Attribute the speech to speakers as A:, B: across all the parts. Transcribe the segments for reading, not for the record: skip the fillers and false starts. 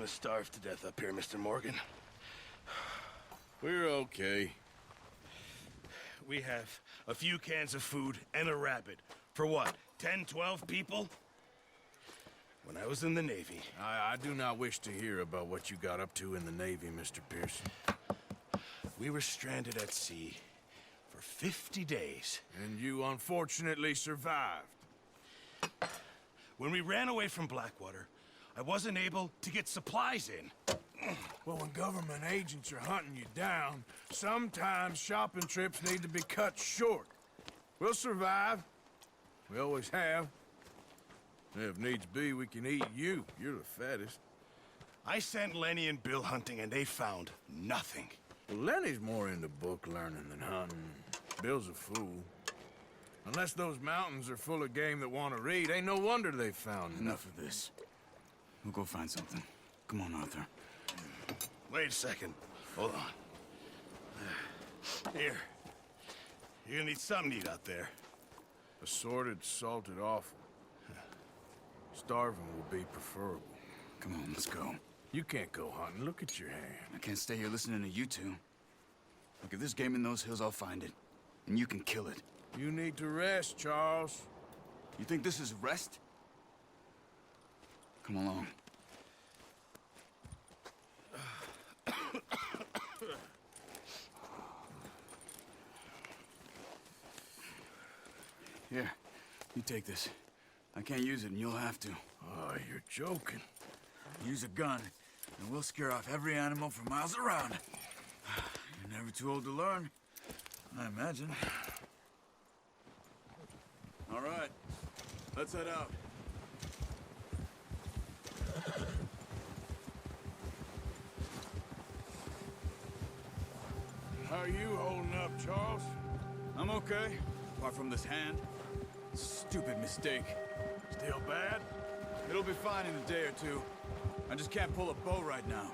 A: gonna starve to death up here, Mr. Morgan.
B: We're okay.
A: We have a few cans of food and a rabbit. For what, 10, 12 people? When I was in the Navy...
B: I do not wish to hear about what you got up to in the Navy, Mr. Pearson.
A: We were stranded at sea for 50 days.
B: And you unfortunately survived.
A: When we ran away from Blackwater, I wasn't able to get supplies in.
B: Well, when government agents are hunting you down, sometimes shopping trips need to be cut short. We'll survive. We always have. If needs be, we can eat you. You're the fattest.
A: I sent Lenny and Bill hunting, and they found nothing.
B: Well, Lenny's more into book learning than hunting. Bill's a fool. Unless those mountains are full of game that want to read, ain't no wonder they found
C: Enough of this. We'll go find something. Come on, Arthur.
A: Wait a second. Hold on. Here. You're gonna need something to eat out there.
B: Assorted, salted offal. Starving will be preferable.
C: Come on, let's go.
B: You can't go hunting. Look at your hand.
C: I can't stay here listening to you two. Look, if there's game in those hills, I'll find it. And you can kill it.
B: You need to rest, Charles.
C: You think this is rest? Come along. Here, you take this. I can't use it, and you'll have to.
B: Oh, you're joking.
C: Use a gun, and we'll scare off every animal for miles around. You're never too old to learn, I imagine. All right, let's head out.
B: How are you holding up, Charles?
C: I'm okay, apart from this hand. Stupid mistake.
B: Still bad?
C: It'll be fine in a day or two. I just can't pull a bow right now.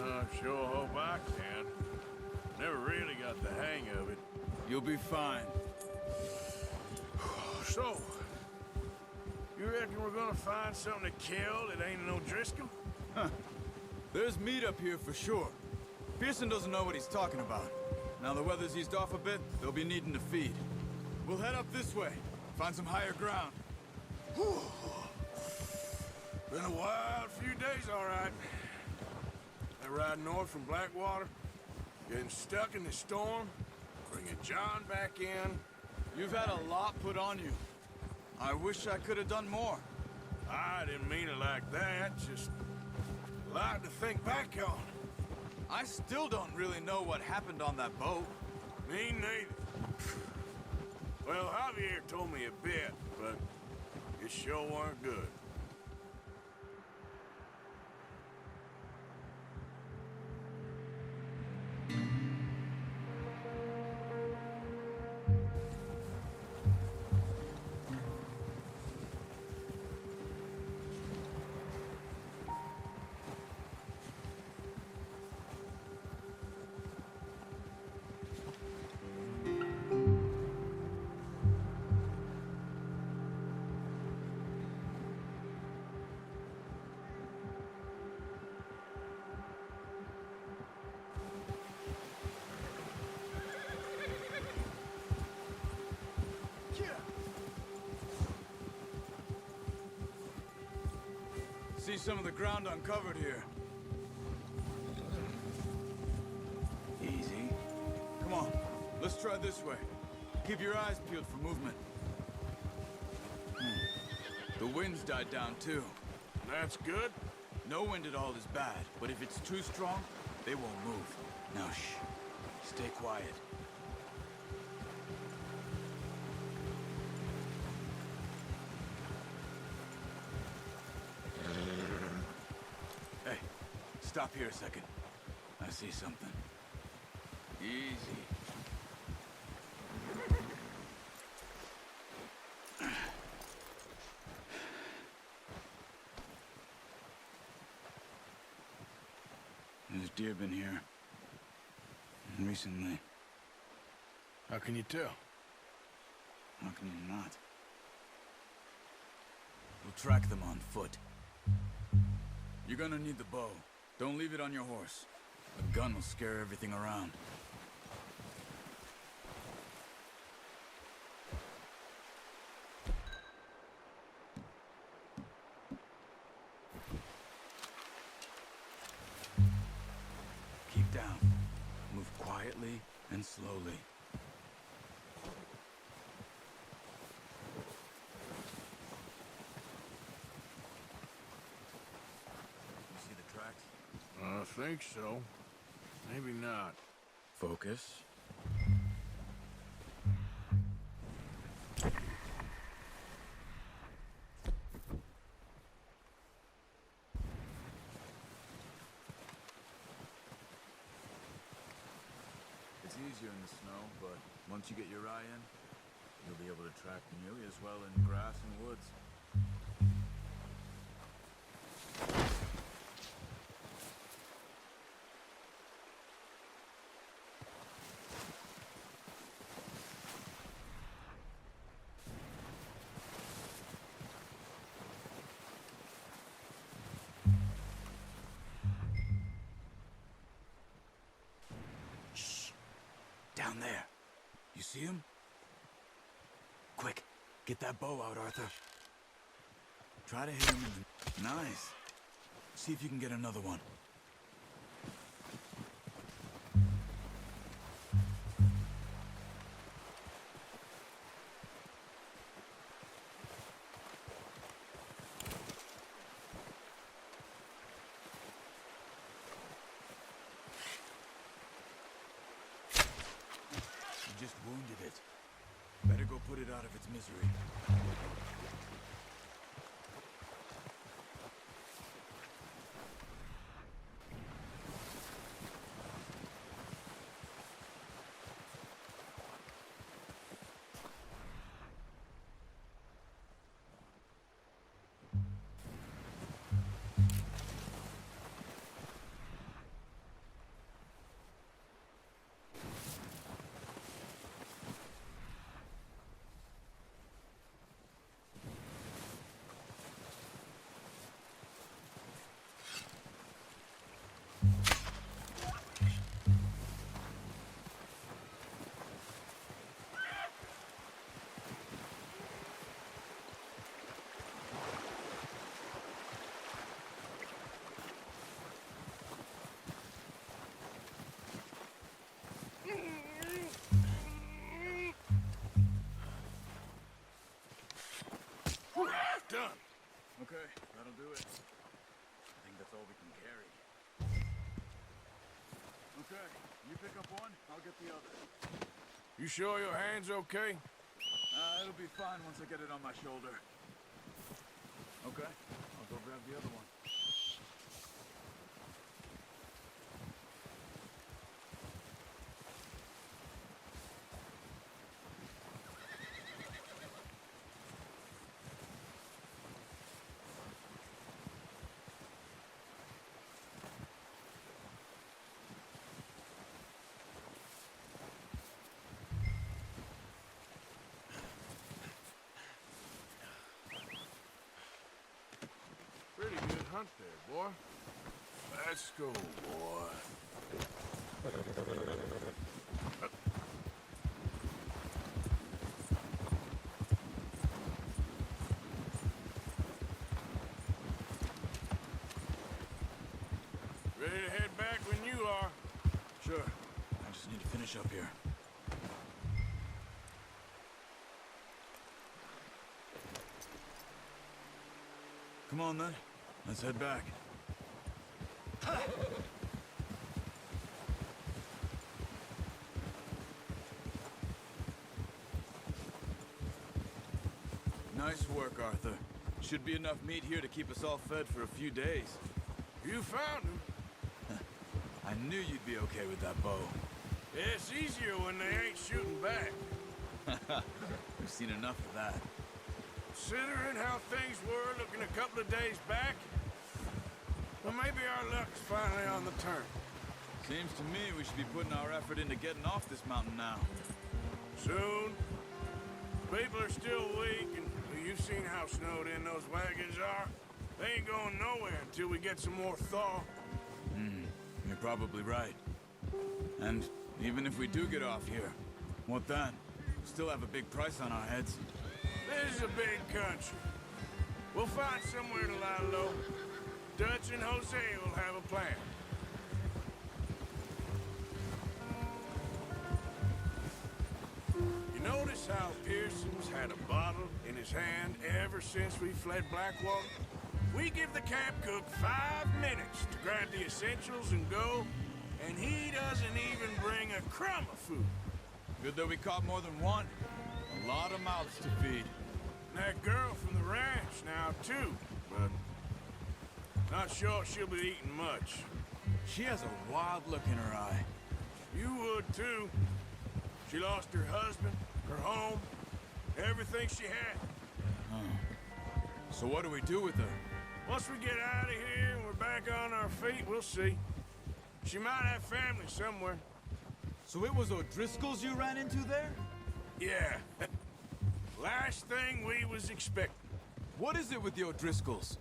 B: I sure hope I can. Never really got the hang of it.
C: You'll be fine.
B: So, you reckon we're gonna find something to kill that ain't no Driscoll?
C: There's meat up here for sure. Pearson doesn't know what he's talking about. Now the weather's eased off a bit, they'll be needing to feed. We'll head up this way, find some higher ground.
B: Whew. Been a wild few days, all right. I ride north from Blackwater, getting stuck in the storm, bringing John back in.
C: You've had a lot put on you. I wish I could have done more.
B: I didn't mean it like that, just a lot to think back on.
C: I still don't really know what happened on that boat.
B: Me neither. Well, Javier told me a bit, but it sure weren't good.
C: See some of the ground uncovered here. Easy. Come on, let's try this way. Keep your eyes peeled for movement. The wind's died down too.
B: That's good.
C: No wind at all is bad, but if it's too strong, they won't move. Now shh. Stay quiet. Hey, stop here a second. I see something. Easy. There's deer been here. Recently.
B: How can you tell?
C: How can you not? We'll track them on foot. You're gonna need the bow. Don't leave it on your horse. A gun will scare everything around. Keep down. Move quietly and slowly. You see the tracks?
B: I think so. Maybe not.
C: Focus. It's easier in the snow, but once you get your eye in, you'll be able to track nearly as well in grass and woods. Down there. You see him? Quick, get that bow out, Arthur. Try to hit him in the... Nice. See if you can get another one. You just wounded it. Better go put it out of its misery.
B: Done.
C: Okay, that'll do it. I think that's all we can carry. Okay, you pick up one, I'll get the other.
B: You sure your hand's okay?
C: It'll be fine once I get it on my shoulder. Okay, I'll go grab the other one.
B: Pretty good hunt there, boy. Let's go, boy. Ready to head back when you are.
C: Sure, I just need to finish up here. Come on then, let's head back. Nice work, Arthur. Should be enough meat here to keep us all fed for a few days.
B: You found him.
C: I knew you'd be okay with that bow.
B: It's easier when they ain't shooting back.
C: We've seen enough of that.
B: Considering how things were looking a couple of days back, well, maybe our luck's finally on the turn.
C: Seems to me we should be putting our effort into getting off this mountain now.
B: Soon. People are still weak, and you've seen how snowed in those wagons are. They ain't going nowhere until we get some more thaw.
C: You're probably right. And even if we do get off here, what then? We still have a big price on our heads.
B: This is a big country. We'll find somewhere to lie low. Dutch and Jose will have a plan. You notice how Pearson's had a bottle in his hand ever since we fled Blackwater? We give the camp cook 5 minutes to grab the essentials and go, and he doesn't even bring a crumb of food.
C: Good that we caught more than one. A lot of mouths to feed.
B: That girl from the ranch now, too, but not sure she'll be eating much.
C: She has a wild look in her eye.
B: You would, too. She lost her husband, her home, everything she had.
C: So what do we do with her?
B: Once we get out of here and we're back on our feet, we'll see. She might have family somewhere.
C: So it was O'Driscoll's you ran into there?
B: Yeah. Last thing we was expecting.
C: What is it with the O'Driscolls?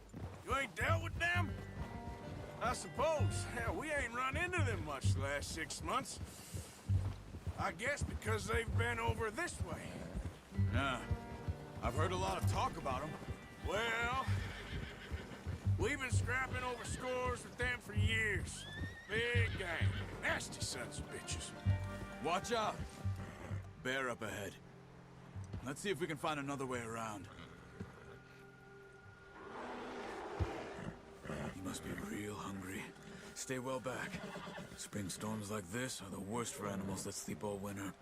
B: You ain't dealt with them? I suppose. Hell, we ain't run into them much the last 6 months. I guess because they've been over this way.
C: Yeah. I've heard a lot of talk about them.
B: Well, we've been scrapping over scores with them for years. Big gang. Nasty sons of bitches.
C: Watch out. Bear up ahead. Let's see if we can find another way around. He must be real hungry. Stay well back. Spring storms like this are the worst for animals that sleep all winter.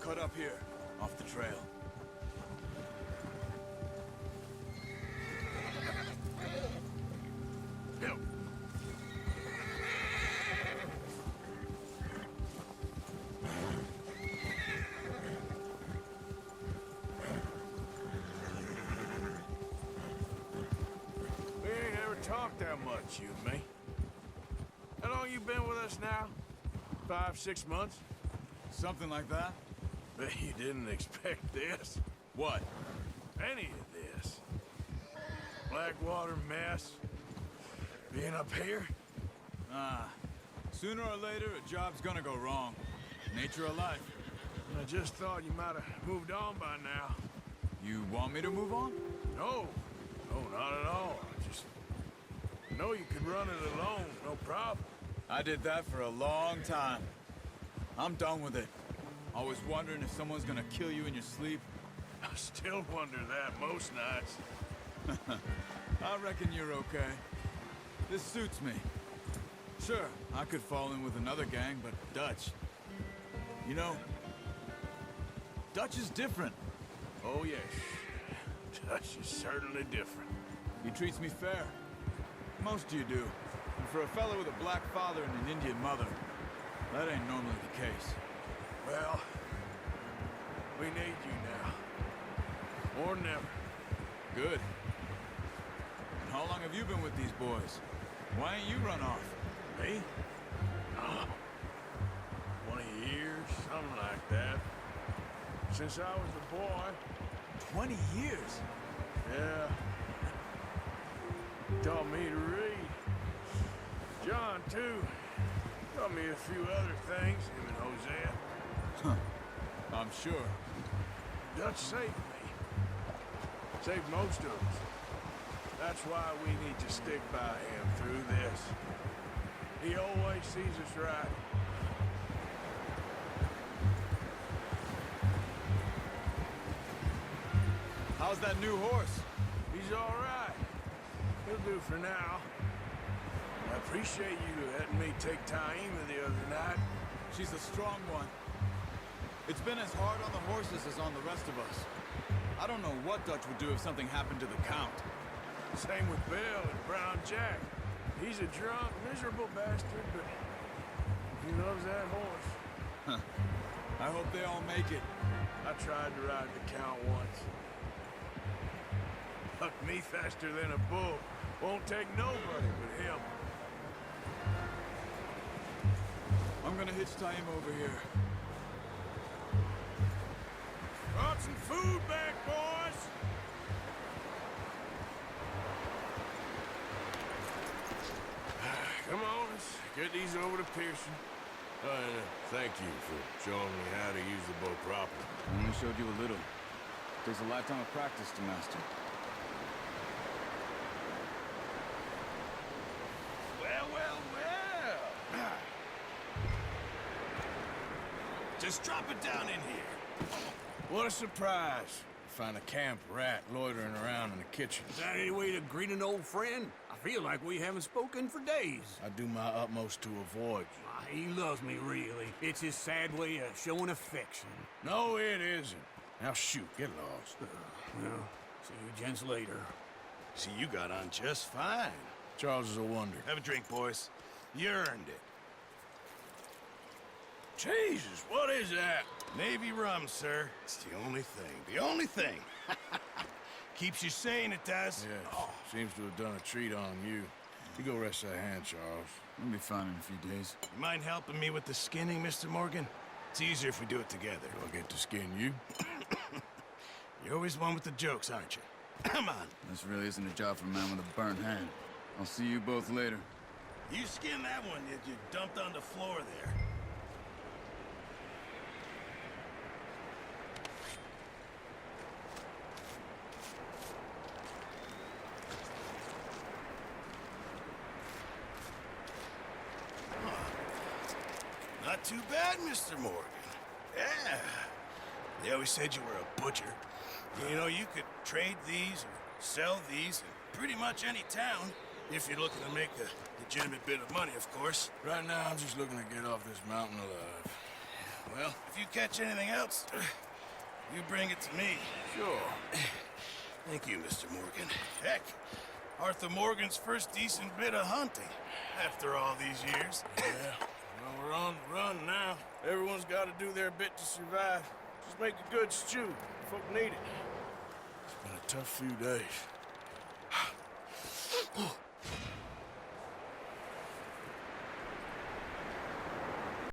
C: Cut up here, off the trail.
B: Help. We ain't ever talked that much, you and me. How long you been with us now? 5, 6 months?
C: Something like that?
B: Bet you didn't expect this.
C: What?
B: Any of this. Blackwater mess. Being up here?
C: Sooner or later, a job's gonna go wrong. Nature of life.
B: I just thought you might have moved on by now.
C: You want me to move on?
B: No. No, not at all. I just know you could run it alone, no problem.
C: I did that for a long time. I'm done with it. Always wondering if someone's gonna kill you in your sleep.
B: I still wonder that most nights.
C: I reckon you're okay. This suits me. Sure, I could fall in with another gang, but Dutch... You know, Dutch is different.
B: Oh, yes. Dutch is certainly different.
C: He treats me fair. Most of you do. And for a fellow with a black father and an Indian mother, that ain't normally the case.
B: Well, we need you now. More than ever.
C: Good. And how long have you been with these boys? Why ain't you run off?
B: Me? Oh, 20 years, something like that. Since I was a boy.
C: 20 years?
B: Yeah. Taught me to read. John, too. Taught me a few other things, him and Hosea.
C: I'm sure.
B: Dutch saved me. Saved most of us. That's why we need to stick by him through this. He always sees us right.
C: How's that new horse?
B: He's all right. He'll do for now. I appreciate you letting me take Taima the other night.
C: She's a strong one. It's been as hard on the horses as on the rest of us. I don't know what Dutch would do if something happened to the Count.
B: Same with Bill and Brown Jack. He's a drunk, miserable bastard, but he loves that horse.
C: I hope they all make it.
B: I tried to ride the Count once. Hucked me faster than a bull. Won't take nobody but him.
C: I'm gonna hitch tie him over here.
B: Brought some food back, boys! Come on, let's get these over to Pearson. Thank you for showing me how to use the bow properly.
C: I only showed you a little. Takes a lifetime of practice to master.
A: Well, well, well. Just drop it down in here.
B: What a surprise. Find a camp rat loitering around in the kitchen.
D: Is that any way to greet an old friend? I feel like we haven't spoken for days.
B: I do my utmost to avoid you.
D: Ah, he loves me, really. It's his sad way of showing affection.
B: No, it isn't. Now shoot, get lost.
D: Well, see you gents later.
A: See, you got on just fine.
B: Charles is a wonder.
A: Have a drink, boys. You earned it.
B: Jesus, what is that?
A: Navy rum, sir. It's the only thing. The only thing. Keeps you sane, it does.
B: Yes, seems to have done a treat on you. You go rest that hand, Charles.
C: I'll be fine in a few days.
A: You mind helping me with the skinning, Mr. Morgan? It's easier if we do it together.
B: Do I get to skin you?
A: You're always one with the jokes, aren't you? Come on.
C: This really isn't a job for a man with a burnt hand. I'll see you both later.
A: You skin that one that you dumped on the floor there. Not too bad, Mr. Morgan. Yeah. They always said you were a butcher. You know, you could trade these or sell these in pretty much any town if you're looking to make a legitimate bit of money, of course.
B: Right now, I'm just looking to get off this mountain alive.
A: Well, if you catch anything else, you bring it to me.
B: Sure.
A: Thank you, Mr. Morgan. Heck, Arthur Morgan's first decent bit of hunting after all these years.
B: Yeah. Well, we're on the run now. Everyone's got to do their bit to survive. Just make a good stew. Folk need it. It's been a tough few days.